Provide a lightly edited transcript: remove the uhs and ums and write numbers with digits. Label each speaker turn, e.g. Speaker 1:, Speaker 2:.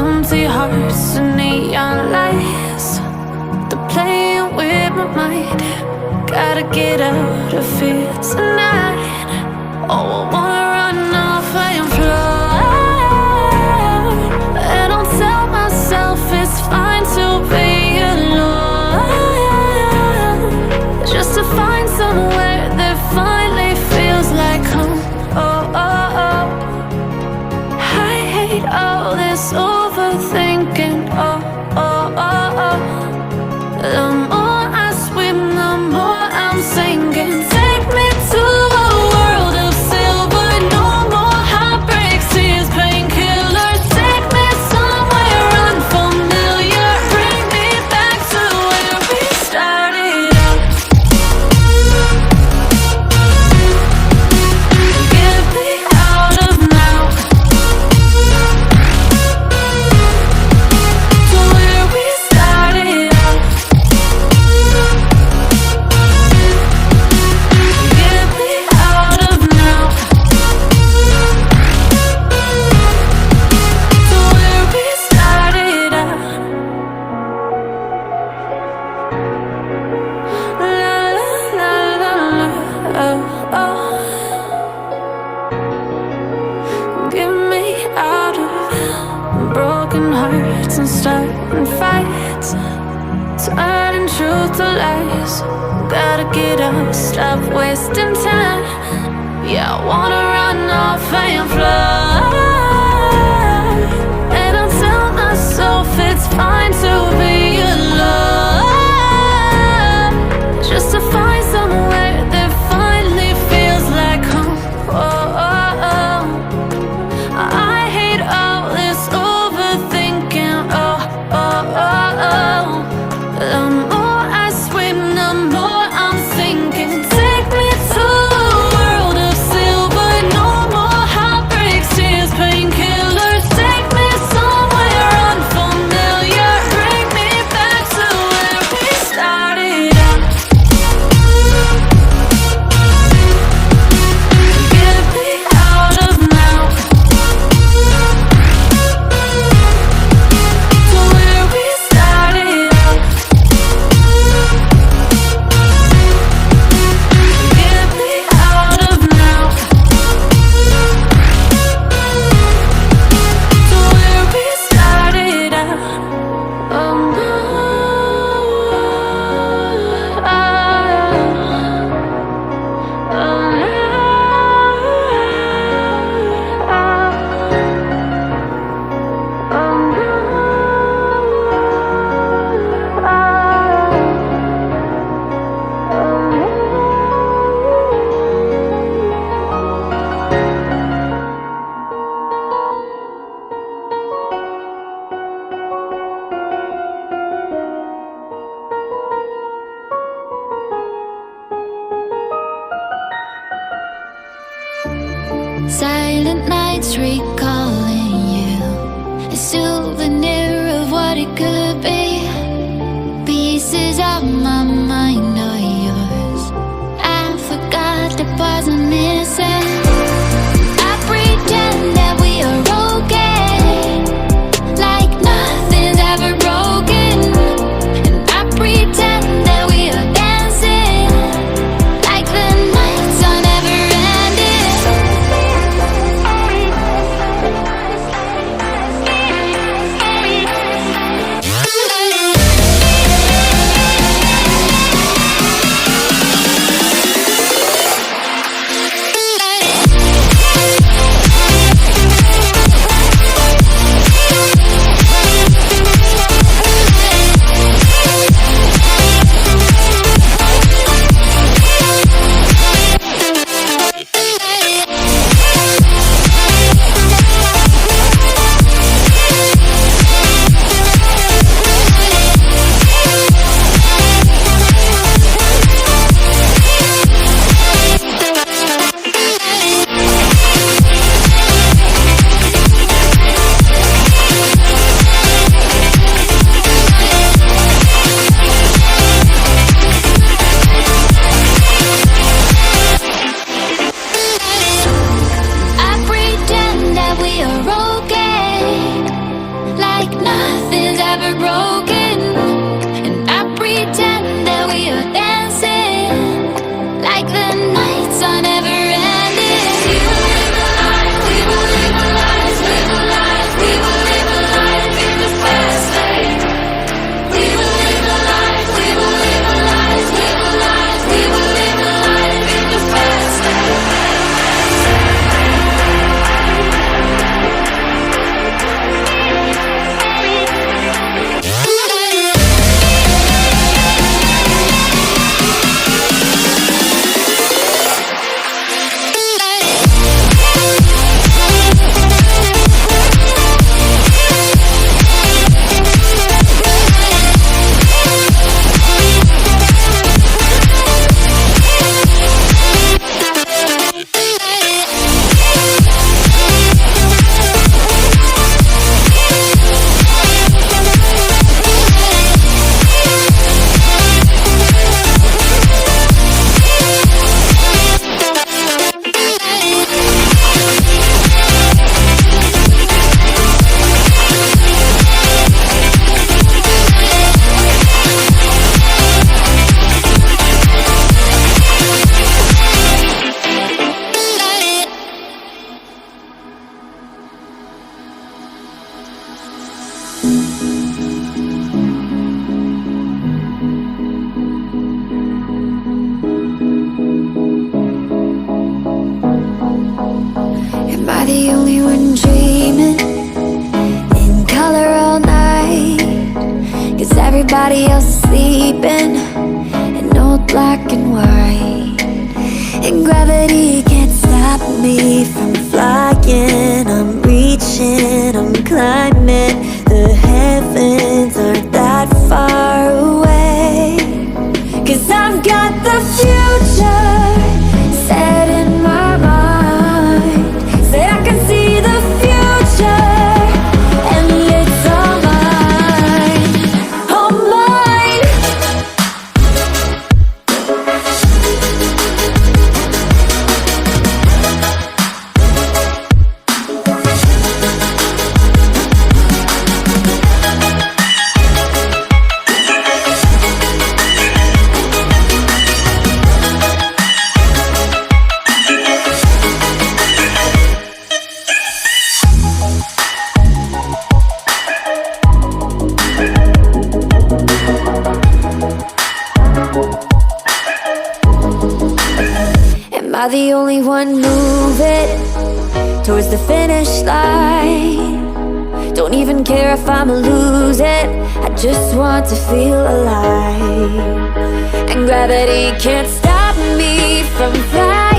Speaker 1: empty hearts and neon lights. They're playing with my mind. Gotta get out of here tonight. Oh, I wanna run off and fly. And I'll tell myself it's fine to be alone, just to find somewhere that finally feels like home. Oh, oh, oh. I hate all this overthinking. Oh, oh, oh, oh. The more I swim, the more I'm sinking. Take me to a world of silver. No more heartbreaks, tears, painkillers. Take me somewhere unfamiliar. Bring me back to where we started out. Get me out of now, to where we started out. Get me out of now, to where we started out. La la la la la, oh, oh. Get me out of broken hearts and starting fights, turning truth to lies. Gotta get up, stop wasting time. Yeah, I wanna run off and fly. And I'll tell myself it's fine to be alone, just to find somewhere that finally feels like home. Oh, oh, oh. I hate all this overthinking. Oh, oh, oh, oh. The more I swim, the more I'm sinking. Take me to a world of silver. No more heartbreaks, tears, painkillers. Take me somewhere unfamiliar. Bring me back to where we started out. Get me out of now, to where we started out. Get me out of now, to where we started out. Oh no,
Speaker 2: silent nights recalling you, a souvenir of what it could be. Pieces of my mind are yours. I forgot the parts I'm missing. I pretend that we are okay, like nothing's ever broken. And I pretend that we are dancing, like the nights are never ending. ever broken, and I pretend that we are dancing like the nights are never ending. We will live a life, we will live a life, live a life, we will live a life in the fast lane. We will live a life, we will live a life, live a life, we will live a life in the fast lane. Am I the only one dreaming in color all night? 'Cause everybody else is sleeping in old black and white. And gravity can't stop me from flying. I'm reaching, I'm climbing. The heavens aren't that far away. 'Cause I've got the future set in my mind. Said I can see the future, and it's all mine, all mine. Am I the only one moving towards the finish line? Don't even care if I'ma lose it, I just want to feel alive. And gravity can't stop me from flying.